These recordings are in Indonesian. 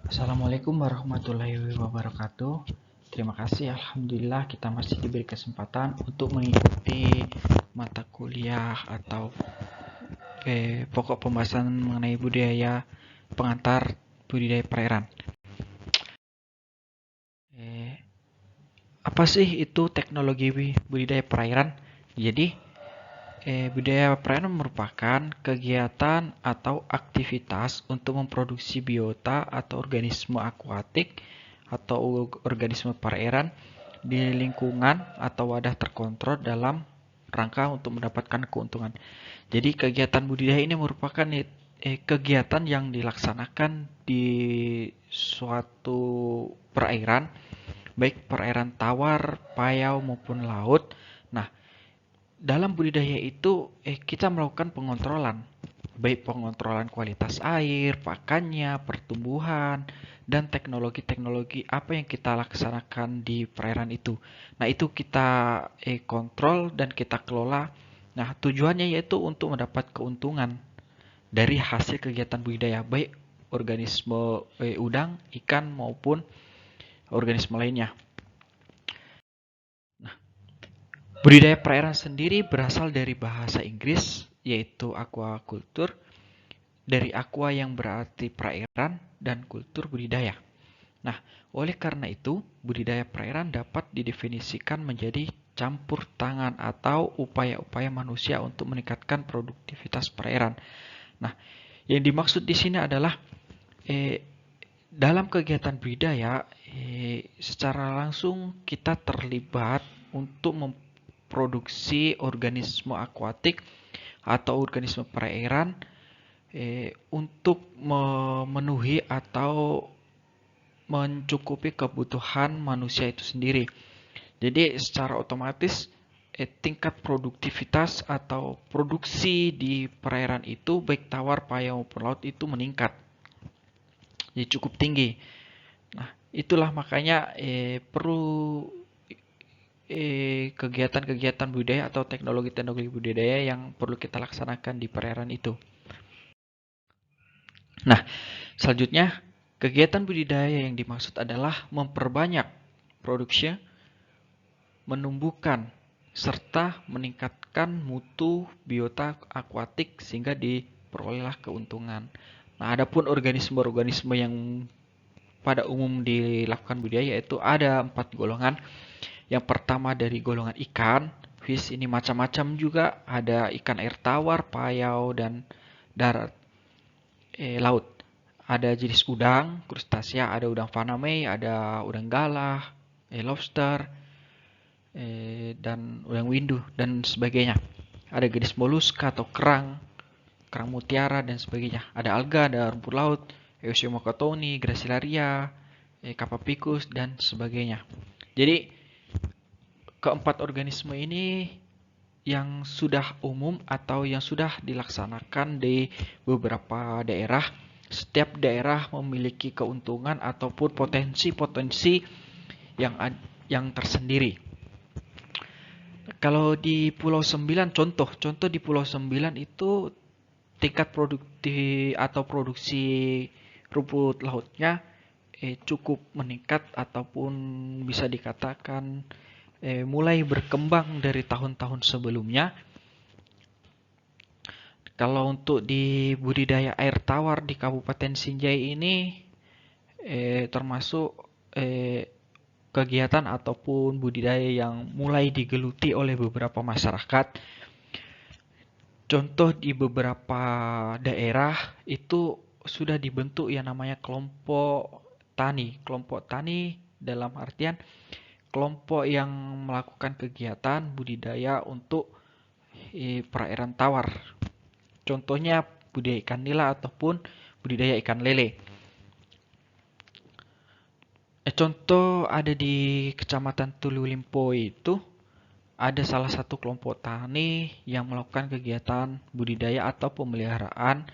Assalamualaikum warahmatullahi wabarakatuh. Terima kasih, Alhamdulillah kita masih diberi kesempatan untuk mengikuti mata kuliah atau pokok pembahasan mengenai budaya pengantar budidaya perairan. Apa sih itu teknologi budidaya perairan? Jadi, budidaya perairan merupakan kegiatan atau aktivitas untuk memproduksi biota atau organisme akuatik atau organisme perairan di lingkungan atau wadah terkontrol dalam rangka untuk mendapatkan keuntungan. Jadi kegiatan budidaya ini merupakan kegiatan yang dilaksanakan di suatu perairan, baik perairan tawar, payau maupun laut. Nah, dalam budidaya itu kita melakukan pengontrolan, baik pengontrolan kualitas air, pakannya, pertumbuhan, dan teknologi-teknologi apa yang kita laksanakan di perairan itu. Nah, itu kita kontrol dan kita kelola. Nah, tujuannya yaitu untuk mendapat keuntungan dari hasil kegiatan budidaya, baik organisme udang, ikan, maupun organisme lainnya. Budidaya perairan sendiri berasal dari bahasa Inggris, yaitu aquaculture, dari aqua yang berarti perairan dan kultur budidaya. Nah, oleh karena itu, budidaya perairan dapat didefinisikan menjadi campur tangan atau upaya-upaya manusia untuk meningkatkan produktivitas perairan. Nah, yang dimaksud di sini adalah dalam kegiatan budidaya, secara langsung kita terlibat untuk memproduksi organisme akuatik atau organisme perairan untuk memenuhi atau mencukupi kebutuhan manusia itu sendiri. Jadi secara otomatis tingkat produktivitas atau produksi di perairan itu baik tawar, payau maupun laut itu meningkat. Jadi cukup tinggi. Nah, itulah makanya perlu kegiatan-kegiatan budaya atau teknologi-teknologi budidaya yang perlu kita laksanakan di perairan itu. Nah, selanjutnya kegiatan budidaya yang dimaksud adalah memperbanyak produksi, menumbuhkan serta meningkatkan mutu biota akuatik sehingga diperolehlah keuntungan. Nah, adapun organisme-organisme yang pada umum dilakukan budidaya yaitu ada 4 golongan. Yang pertama dari golongan ikan, fish ini macam-macam juga, ada ikan air tawar, payau, dan darat, laut. Ada jenis udang, krustasea, ada udang faname, ada udang galah, lobster, dan udang windu, dan sebagainya. Ada jenis moluska atau kerang, kerang mutiara, dan sebagainya. Ada alga, ada rumput laut, Eosinoctoni, Gracilaria, Capapicus, dan sebagainya. Jadi, keempat organisme ini yang sudah umum atau yang sudah dilaksanakan di beberapa daerah. Setiap daerah memiliki keuntungan ataupun potensi-potensi yang tersendiri. Kalau di Pulau 9 contoh di Pulau 9 itu tingkat produktif atau produksi rumput lautnya cukup meningkat ataupun bisa dikatakan mulai berkembang dari tahun-tahun sebelumnya. Kalau untuk di budidaya air tawar di Kabupaten Sinjai ini termasuk kegiatan ataupun budidaya yang mulai digeluti oleh beberapa masyarakat. Contoh di beberapa daerah itu sudah dibentuk yang namanya kelompok tani. Kelompok tani dalam artian kelompok yang melakukan kegiatan budidaya untuk perairan tawar. Contohnya budidaya ikan nila ataupun budidaya ikan lele. Contoh ada di Kecamatan Tulu Limpo itu ada salah satu kelompok tani yang melakukan kegiatan budidaya atau pemeliharaan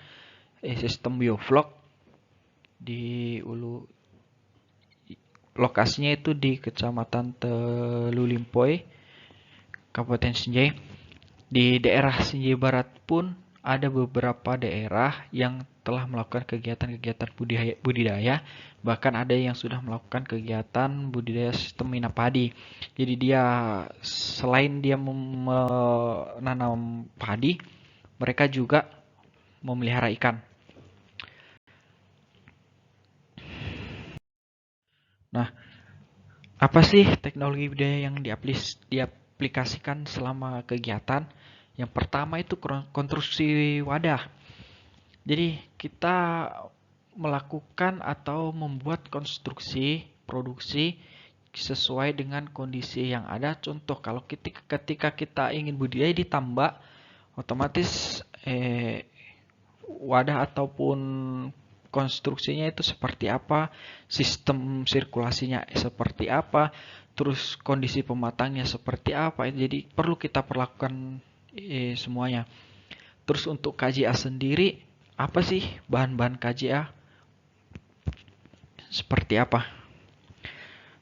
sistem bioflok di lokasinya itu di Kecamatan Telu Limpoy, Kabupaten Sinjai. Di daerah Sinjai Barat pun ada beberapa daerah yang telah melakukan kegiatan-kegiatan budidaya, bahkan ada yang sudah melakukan kegiatan budidaya sistem minap padi. Jadi dia selain dia menanam padi, mereka juga memelihara ikan. Nah, apa sih teknologi budidaya yang diaplikasikan selama kegiatan? Yang pertama itu konstruksi wadah. Jadi kita melakukan atau membuat konstruksi produksi sesuai dengan kondisi yang ada. Contoh, kalau ketika kita ingin budidaya di tambak, otomatis wadah ataupun konstruksinya itu seperti apa, sistem sirkulasinya seperti apa, terus kondisi pematangnya seperti apa. Jadi perlu kita perlakukan semuanya. Terus untuk KJA sendiri, apa sih bahan-bahan KJA? Seperti apa?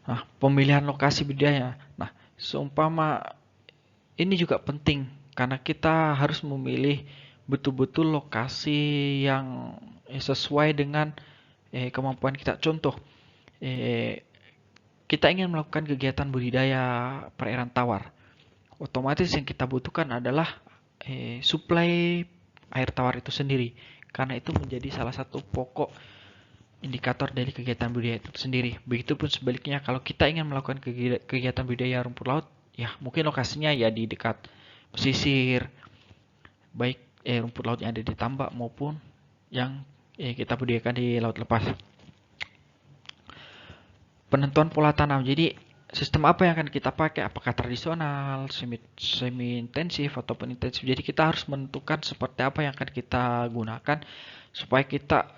Nah, pemilihan lokasi budidaya. Nah, seumpama ini juga penting karena kita harus memilih betul-betul lokasi yang sesuai dengan kemampuan kita. Contoh, kita ingin melakukan kegiatan budidaya perairan tawar. Otomatis yang kita butuhkan adalah suplai air tawar itu sendiri. Karena itu menjadi salah satu pokok indikator dari kegiatan budidaya itu sendiri. Begitupun sebaliknya, kalau kita ingin melakukan kegiatan budidaya rumput laut, ya mungkin lokasinya ya di dekat pesisir, baik rumput laut yang ada di tambak maupun yang kita budidayakan di laut lepas. Penentuan pola tanam. Jadi sistem apa yang akan kita pakai? Apakah tradisional, semi intensif ataupun intensif? Jadi kita harus menentukan seperti apa yang akan kita gunakan supaya kita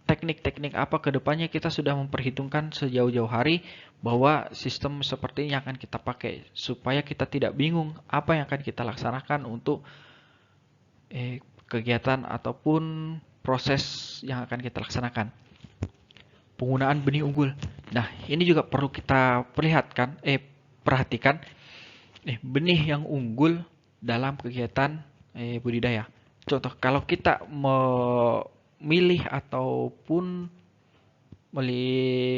teknik-teknik apa ke depannya kita sudah memperhitungkan sejauh-jauh hari bahwa sistem seperti ini akan kita pakai supaya kita tidak bingung apa yang akan kita laksanakan untuk kegiatan ataupun proses yang akan kita laksanakan. Penggunaan benih unggul. Nah, ini juga perlu kita perhatikan benih yang unggul dalam kegiatan budidaya. Contoh, kalau kita memilih ataupun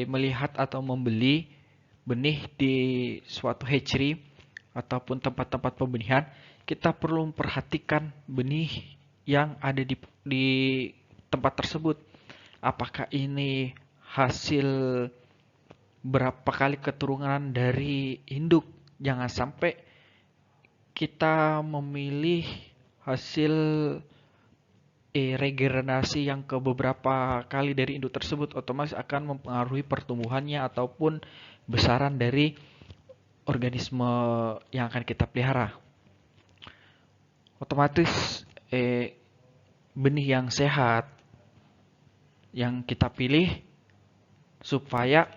melihat atau membeli benih di suatu hatchery ataupun tempat-tempat pembenihan, kita perlu memperhatikan benih yang ada di tempat tersebut. Apakah ini hasil berapa kali keturunan dari induk? Jangan sampai kita memilih hasil regenerasi yang ke beberapa kali dari induk tersebut, otomatis akan mempengaruhi pertumbuhannya ataupun besaran dari organisme yang akan kita pelihara. Otomatis benih yang sehat yang kita pilih supaya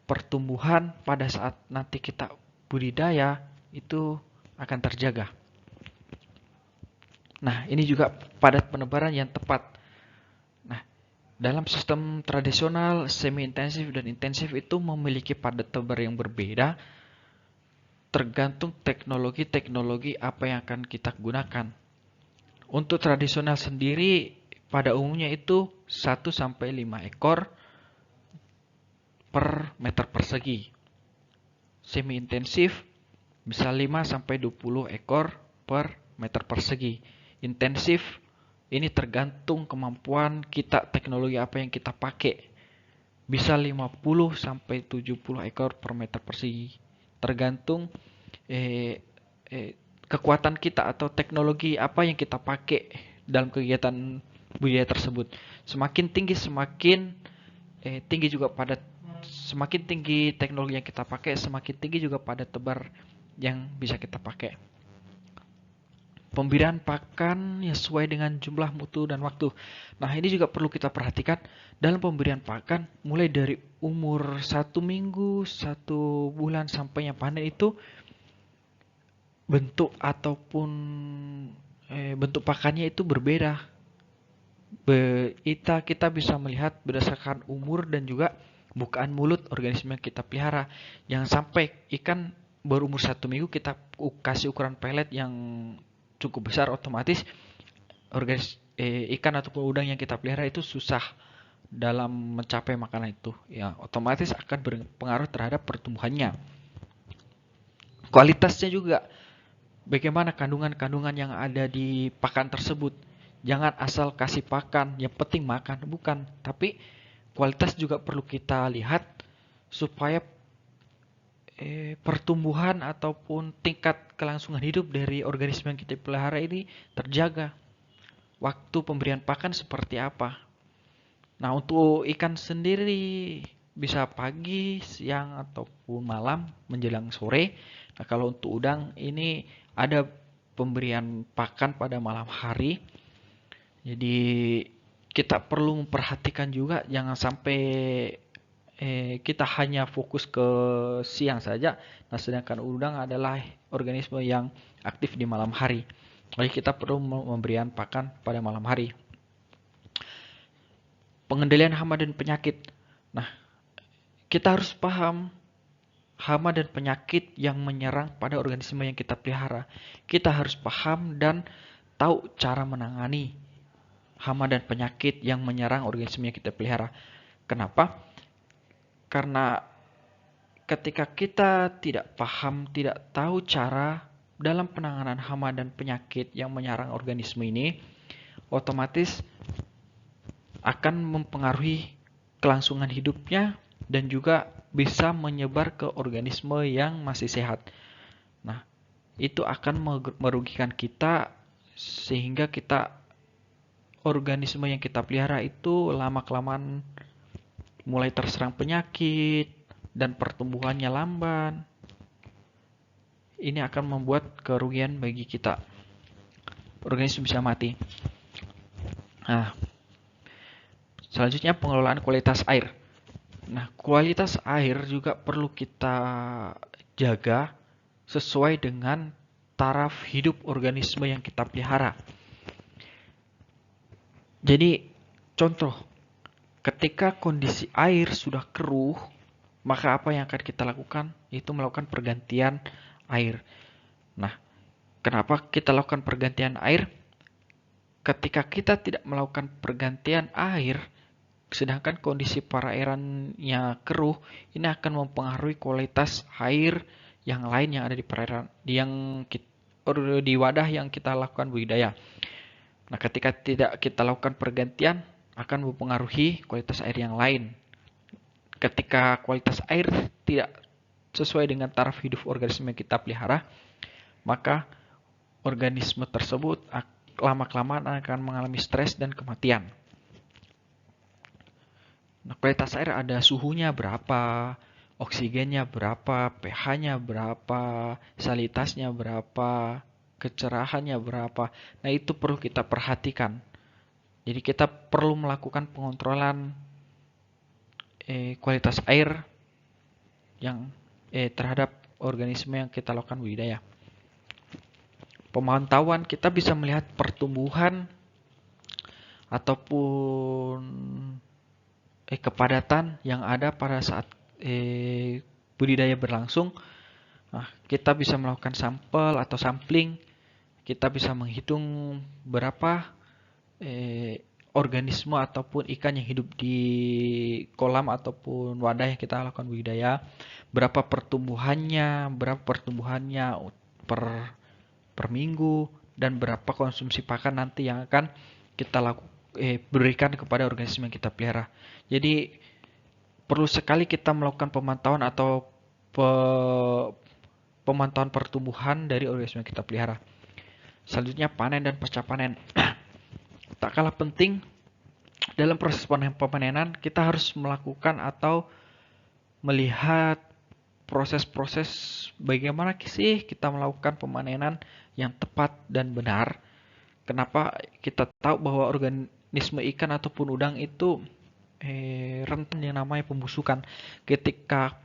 pertumbuhan pada saat nanti kita budidaya itu akan terjaga. Nah, ini juga padat penebaran yang tepat. Nah, dalam sistem tradisional, semi-intensif dan intensif itu memiliki padat tebar yang berbeda tergantung teknologi-teknologi apa yang akan kita gunakan. Untuk tradisional sendiri, pada umumnya itu 1-5 ekor per meter persegi. Semi-intensif bisa 5-20 ekor per meter persegi. Intensif ini tergantung kemampuan kita, teknologi apa yang kita pakai. Bisa 50-70 ekor per meter persegi. Tergantung kekuatan kita atau teknologi apa yang kita pakai dalam kegiatan budidaya tersebut. Semakin tinggi tinggi juga semakin tinggi teknologi yang kita pakai, semakin tinggi juga padat tebar yang bisa kita pakai. Pemberian pakan sesuai dengan jumlah mutu dan waktu. Nah, ini juga perlu kita perhatikan dalam pemberian pakan mulai dari umur 1 minggu, 1 bulan sampai yang panen itu bentuk ataupun bentuk pakannya itu berbeda. Kita bisa melihat berdasarkan umur dan juga bukaan mulut organisme yang kita pelihara. Jangan sampai ikan baru umur 1 minggu kita kasih ukuran pelet yang cukup besar, otomatis ikan ataupun udang yang kita pelihara itu susah dalam mencapai makanan itu, ya otomatis akan berpengaruh terhadap pertumbuhannya. Kualitasnya juga, bagaimana kandungan-kandungan yang ada di pakan tersebut. Jangan asal kasih pakan, yang penting makan, bukan. Tapi kualitas juga perlu kita lihat supaya pertumbuhan ataupun tingkat kelangsungan hidup dari organisme yang kita pelihara ini terjaga. Waktu pemberian pakan seperti apa. Nah, untuk ikan sendiri bisa pagi, siang, ataupun malam menjelang sore. Nah, kalau untuk udang ini ada pemberian pakan pada malam hari. Jadi kita perlu memperhatikan juga jangan sampai kita hanya fokus ke siang saja. Nah, sedangkan udang adalah organisme yang aktif di malam hari. Jadi kita perlu memberikan pakan pada malam hari. Pengendalian hama dan penyakit. Nah, kita harus paham hama dan penyakit yang menyerang pada organisme yang kita pelihara. Kita harus paham dan tahu cara menangani hama dan penyakit yang menyerang organisme yang kita pelihara. Kenapa? Karena ketika kita tidak paham, tidak tahu cara dalam penanganan hama dan penyakit yang menyerang organisme ini, otomatis akan mempengaruhi kelangsungan hidupnya dan juga bisa menyebar ke organisme yang masih sehat. Nah, itu akan merugikan kita sehingga organisme yang kita pelihara itu lama-kelamaan mulai terserang penyakit dan pertumbuhannya lamban. Ini akan membuat kerugian bagi kita. Organisme bisa mati. Nah, selanjutnya pengelolaan kualitas air. Nah, kualitas air juga perlu kita jaga sesuai dengan taraf hidup organisme yang kita pelihara. Jadi, contoh, ketika kondisi air sudah keruh, maka apa yang akan kita lakukan? Itu melakukan pergantian air. Nah, kenapa kita lakukan pergantian air? Ketika kita tidak melakukan pergantian air, sedangkan kondisi perairannya keruh, ini akan mempengaruhi kualitas air yang lain yang ada di perairan, di wadah yang kita lakukan budidaya. Nah, ketika tidak kita lakukan pergantian, akan mempengaruhi kualitas air yang lain. Ketika kualitas air tidak sesuai dengan taraf hidup organisme yang kita pelihara, maka organisme tersebut lama-kelamaan akan mengalami stres dan kematian. Nah, kualitas air ada suhunya berapa, oksigennya berapa, pH-nya berapa, salinitasnya berapa, kecerahannya berapa. Nah, itu perlu kita perhatikan. Jadi kita perlu melakukan pengontrolan kualitas air yang terhadap organisme yang kita lakukan budidaya. Pemantauan, kita bisa melihat pertumbuhan ataupun kepadatan yang ada pada saat budidaya berlangsung. Nah, kita bisa melakukan sampel atau sampling. Kita bisa menghitung berapa organisme ataupun ikan yang hidup di kolam ataupun wadah yang kita lakukan budidaya, berapa pertumbuhannya per minggu, dan berapa konsumsi pakan nanti yang akan kita berikan kepada organisme yang kita pelihara. Jadi perlu sekali kita melakukan pemantauan atau pemantauan pertumbuhan dari organisme yang kita pelihara. Selanjutnya panen dan pasca panen. Tak kalah penting dalam proses pemanenan, kita harus melakukan atau melihat proses-proses bagaimana sih kita melakukan pemanenan yang tepat dan benar. Kenapa kita tahu bahwa organisme ikan ataupun udang itu rentan yang namanya pembusukan. Ketika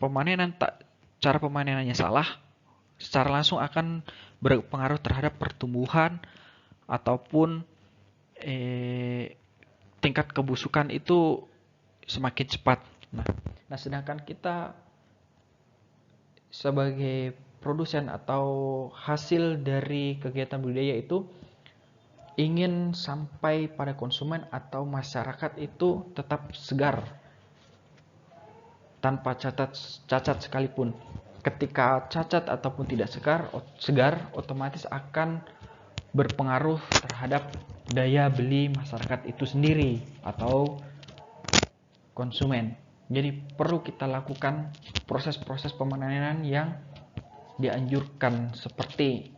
cara pemanenannya salah, secara langsung akan berpengaruh terhadap pertumbuhan ataupun tingkat kebusukan itu semakin cepat. Nah, sedangkan kita sebagai produsen atau hasil dari kegiatan budidaya itu ingin sampai pada konsumen atau masyarakat itu tetap segar tanpa cacat sekalipun. Ketika cacat ataupun tidak segar otomatis akan berpengaruh terhadap daya beli masyarakat itu sendiri atau konsumen. Jadi perlu kita lakukan proses-proses pemanenan yang dianjurkan, seperti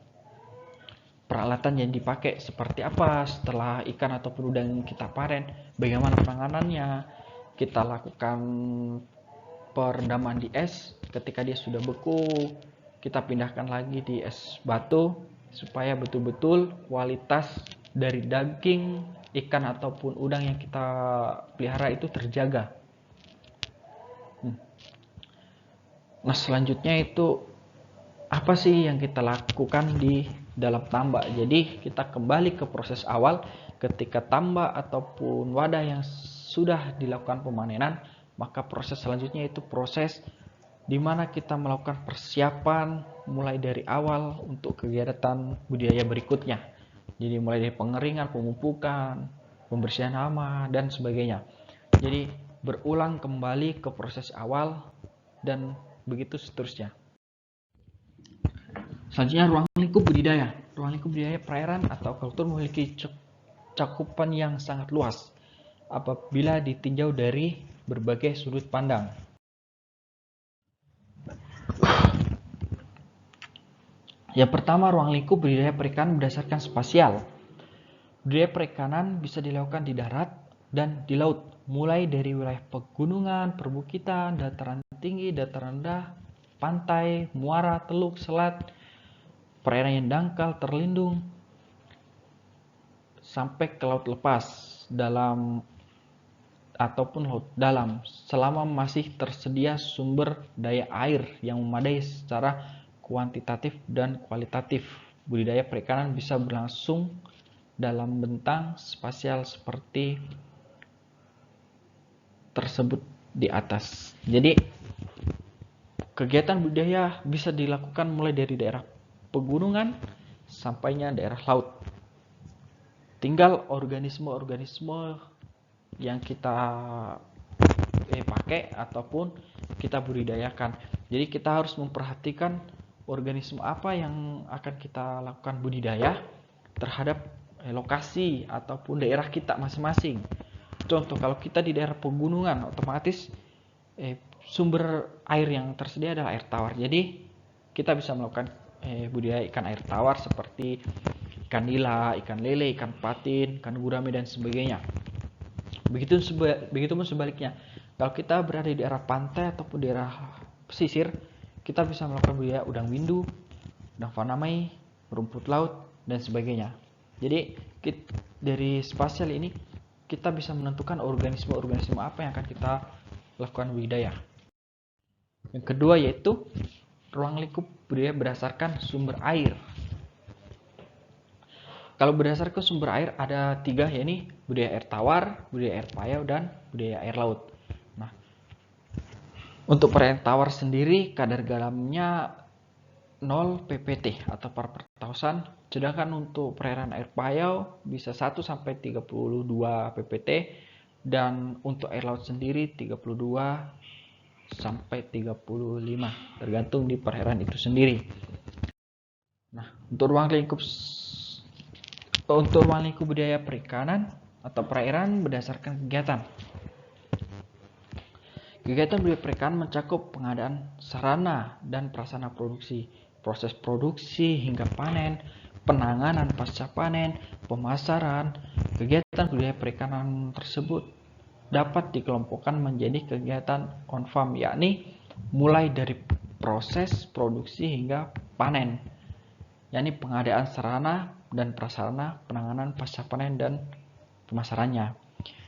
peralatan yang dipakai seperti apa setelah ikan ataupun udang kita panen, bagaimana penanganannya, kita lakukan perendaman di es, ketika dia sudah beku kita pindahkan lagi di es batu supaya betul-betul kualitas dari daging ikan ataupun udang yang kita pelihara itu terjaga. Nah, selanjutnya itu apa sih yang kita lakukan di dalam tambak? Jadi kita kembali ke proses awal, ketika tambak ataupun wadah yang sudah dilakukan pemanenan, maka proses selanjutnya itu proses di mana kita melakukan persiapan mulai dari awal untuk kegiatan budidaya berikutnya. Jadi mulai dari pengeringan, pemupukan, pembersihan hama dan sebagainya. Jadi berulang kembali ke proses awal dan begitu seterusnya. Selanjutnya, ruang lingkup budidaya. Ruang lingkup budidaya perairan atau aquaculture memiliki cakupan yang sangat luas apabila ditinjau dari berbagai sudut pandang. Yang pertama, ruang lingkup budidaya perikanan berdasarkan spasial. Budidaya perikanan bisa dilakukan di darat dan di laut, mulai dari wilayah pegunungan, perbukitan, dataran tinggi, dataran rendah, pantai, muara, teluk, selat, perairan yang dangkal, terlindung, sampai ke laut lepas dalam ataupun laut dalam, selama masih tersedia sumber daya air yang memadai secara kuantitatif dan kualitatif. Budidaya perikanan bisa berlangsung dalam bentang spasial seperti tersebut di atas. Jadi kegiatan budidaya bisa dilakukan mulai dari daerah pegunungan sampainya daerah laut. Tinggal organisme-organisme yang kita pakai ataupun kita budidayakan. Jadi kita harus memperhatikan organisme apa yang akan kita lakukan budidaya terhadap lokasi ataupun daerah kita masing-masing. Contoh, kalau kita di daerah pegunungan, otomatis sumber air yang tersedia adalah air tawar. Jadi kita bisa melakukan budidaya ikan air tawar seperti ikan nila, ikan lele, ikan patin, ikan gurame dan sebagainya. Begitu pun sebaliknya. Kalau kita berada di daerah pantai ataupun daerah pesisir, kita bisa melakukan budidaya udang windu, udang fanamei, rumput laut dan sebagainya. Jadi dari spasial ini kita bisa menentukan organisme-organisme apa yang akan kita lakukan budidaya. Yang kedua yaitu ruang lingkup budidaya berdasarkan sumber air. Kalau berdasarkan sumber air ada 3, yakni budidaya air tawar, budidaya air payau, dan budidaya air laut. Nah, untuk perairan tawar sendiri kadar garamnya 0 ppt atau part per 1000, sedangkan untuk perairan air payau bisa 1 sampai 32 ppt dan untuk air laut sendiri 32 sampai 35 tergantung di perairan itu sendiri. Nah, untuk ruang lingkup budidaya perikanan atau perairan berdasarkan kegiatan. Kegiatan budidaya perikanan mencakup pengadaan sarana dan prasarana produksi, proses produksi hingga panen, penanganan pasca panen, pemasaran. Kegiatan budidaya perikanan tersebut dapat dikelompokkan menjadi kegiatan on farm, yakni mulai dari proses produksi hingga panen, yakni pengadaan sarana dan prasarana, penanganan pasca panen dan pemasarannya.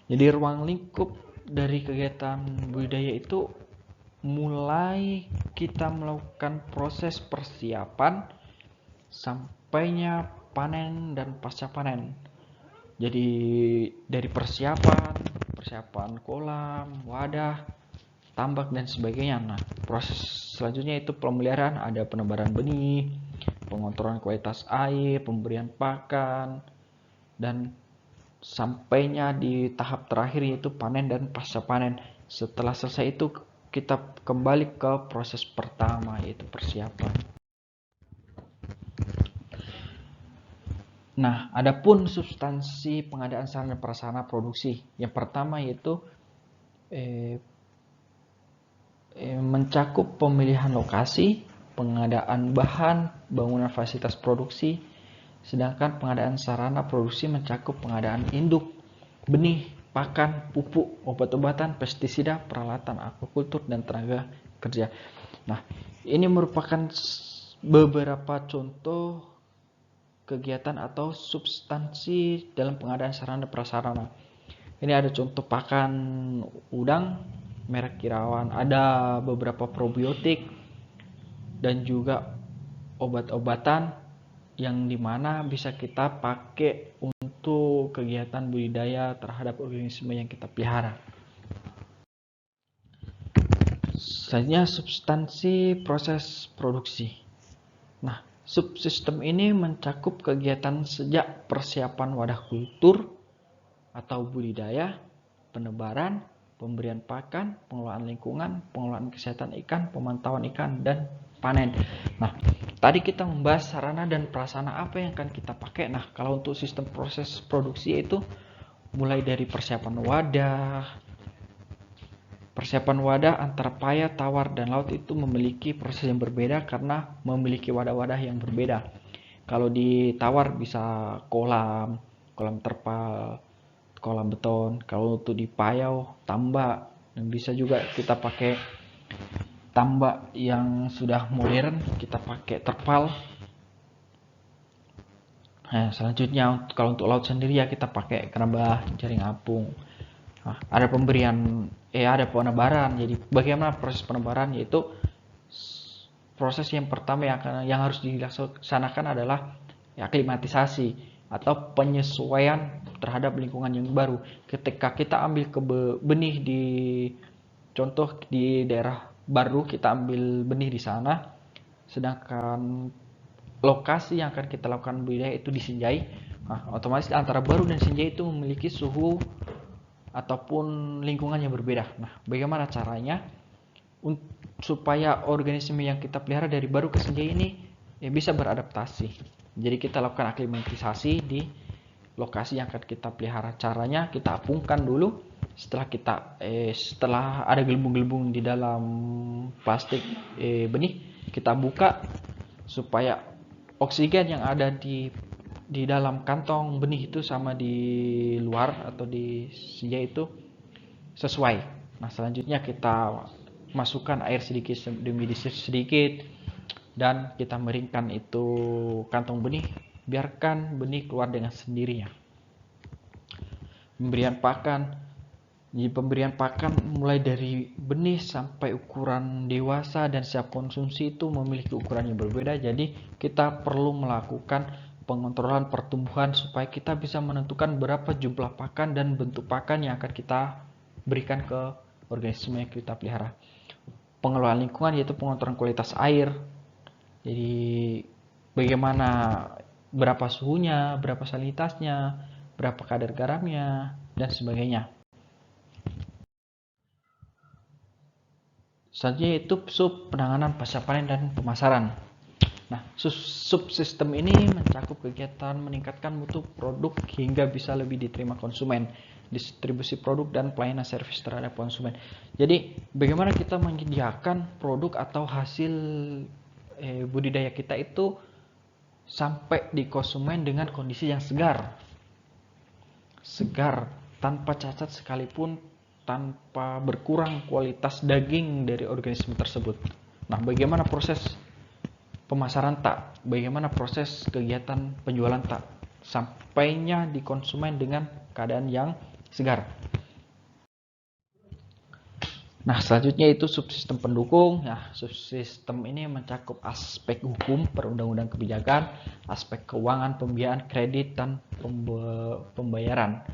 Jadi ruang lingkup dari kegiatan budidaya itu mulai kita melakukan proses persiapan sampainya panen dan pasca panen. Jadi dari persiapan kolam, wadah, tambak dan sebagainya. Nah, proses selanjutnya itu pemeliharaan, ada penebaran benih, pengontrolan kualitas air, pemberian pakan, dan sampainya di tahap terakhir yaitu panen dan pasca panen. Setelah selesai itu kita kembali ke proses pertama yaitu persiapan. Nah, adapun substansi pengadaan sarana dan prasarana produksi. Yang pertama yaitu mencakup pemilihan lokasi, pengadaan bahan, bangunan fasilitas produksi, sedangkan pengadaan sarana produksi mencakup pengadaan induk, benih, pakan, pupuk, obat-obatan, pestisida, peralatan akuakultur, dan tenaga kerja. Nah, ini merupakan beberapa contoh kegiatan atau substansi dalam pengadaan sarana prasarana. Ini ada contoh pakan udang merek Irawan, ada beberapa probiotik dan juga obat-obatan yang dimana bisa kita pakai untuk kegiatan budidaya terhadap organisme yang kita pelihara. Selanjutnya substansi proses produksi. Nah, subsistem ini mencakup kegiatan sejak persiapan wadah kultur atau budidaya, penebaran, pemberian pakan, pengelolaan lingkungan, pengelolaan kesehatan ikan, pemantauan ikan, dan panen. Nah, tadi kita membahas sarana dan prasarana apa yang akan kita pakai. Nah, kalau untuk sistem proses produksi itu mulai dari persiapan wadah antara paya, tawar, dan laut itu memiliki proses yang berbeda karena memiliki wadah-wadah yang berbeda. Kalau di tawar bisa kolam terpal, kolam beton. Kalau untuk di payau, tambak. Dan bisa juga kita pakai tambak yang sudah modern, kita pakai terpal. Nah, selanjutnya kalau untuk laut sendiri ya kita pakai keramba, jaring apung. Nah, ada penebaran. Jadi bagaimana proses penebaran, yaitu proses yang pertama yang harus dilaksanakan adalah aklimatisasi atau penyesuaian terhadap lingkungan yang baru. Ketika kita ambil benih di contoh di daerah baru, kita ambil benih di sana, sedangkan lokasi yang akan kita lakukan budidaya itu di Sinjai. Nah, otomatis antara baru dan Sinjai itu memiliki suhu ataupun lingkungan yang berbeda. Nah, bagaimana caranya supaya organisme yang kita pelihara dari baru ke Sinjai ini bisa beradaptasi? Jadi kita lakukan aklimatisasi di lokasi yang akan kita pelihara. Caranya kita apungkan dulu. Setelah ada gelembung-gelembung di dalam plastik benih, kita buka supaya oksigen yang ada di dalam kantong benih itu sama di luar atau di Sinjai itu sesuai. Nah, selanjutnya kita masukkan air sedikit demi sedikit dan kita miringkan itu kantong benih, biarkan benih keluar dengan sendirinya. Pemberian pakan. Jadi pemberian pakan mulai dari benih sampai ukuran dewasa dan siap konsumsi itu memiliki ukuran yang berbeda. Jadi kita perlu melakukan pengontrolan pertumbuhan supaya kita bisa menentukan berapa jumlah pakan dan bentuk pakan yang akan kita berikan ke organisme yang kita pelihara. Pengelolaan lingkungan yaitu pengontrolan kualitas air. Jadi bagaimana, berapa suhunya, berapa salinitasnya, berapa kadar garamnya, dan sebagainya. Selanjutnya itu sub penanganan pasca panen dan pemasaran. Nah, subsistem ini mencakup kegiatan meningkatkan mutu produk hingga bisa lebih diterima konsumen, distribusi produk dan pelayanan servis terhadap konsumen. Jadi, bagaimana kita menyediakan produk atau hasil budidaya kita itu sampai di konsumen dengan kondisi yang segar, tanpa cacat sekalipun, tanpa berkurang kualitas daging dari organisme tersebut. Nah, bagaimana proses pemasaran tak? Bagaimana proses kegiatan penjualan tak? Sampainya di konsumen dengan keadaan yang segar. Nah, selanjutnya itu subsistem pendukung. Nah, subsistem ini mencakup aspek hukum, perundang-undang kebijakan, aspek keuangan, pembiayaan, kredit, dan pembayaran.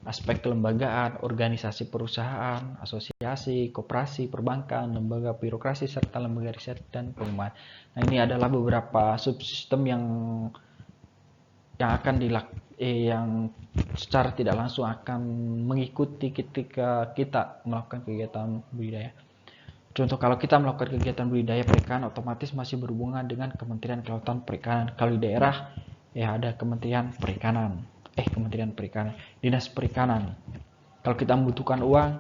Aspek kelembagaan, organisasi perusahaan, asosiasi, koperasi, perbankan, lembaga birokrasi, serta lembaga riset dan pengembangan. Nah, ini adalah beberapa subsistem yang akan yang secara tidak langsung akan mengikuti ketika kita melakukan kegiatan budidaya. Contoh, kalau kita melakukan kegiatan budidaya perikanan, otomatis masih berhubungan dengan Kementerian Kelautan Perikanan. Kalau di daerah, ya ada Kementerian Perikanan, Dinas Perikanan. Kalau kita membutuhkan uang,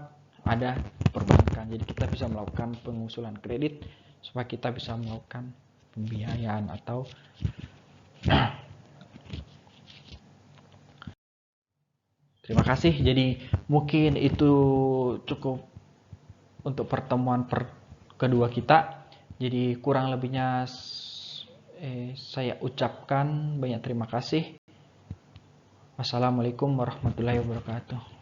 ada perbankan. Jadi kita bisa melakukan pengusulan kredit supaya kita bisa melakukan pembiayaan atau terima kasih. Jadi mungkin itu cukup untuk pertemuan kedua kita. Jadi kurang lebihnya saya ucapkan banyak terima kasih. Wassalamualaikum warahmatullahi wabarakatuh.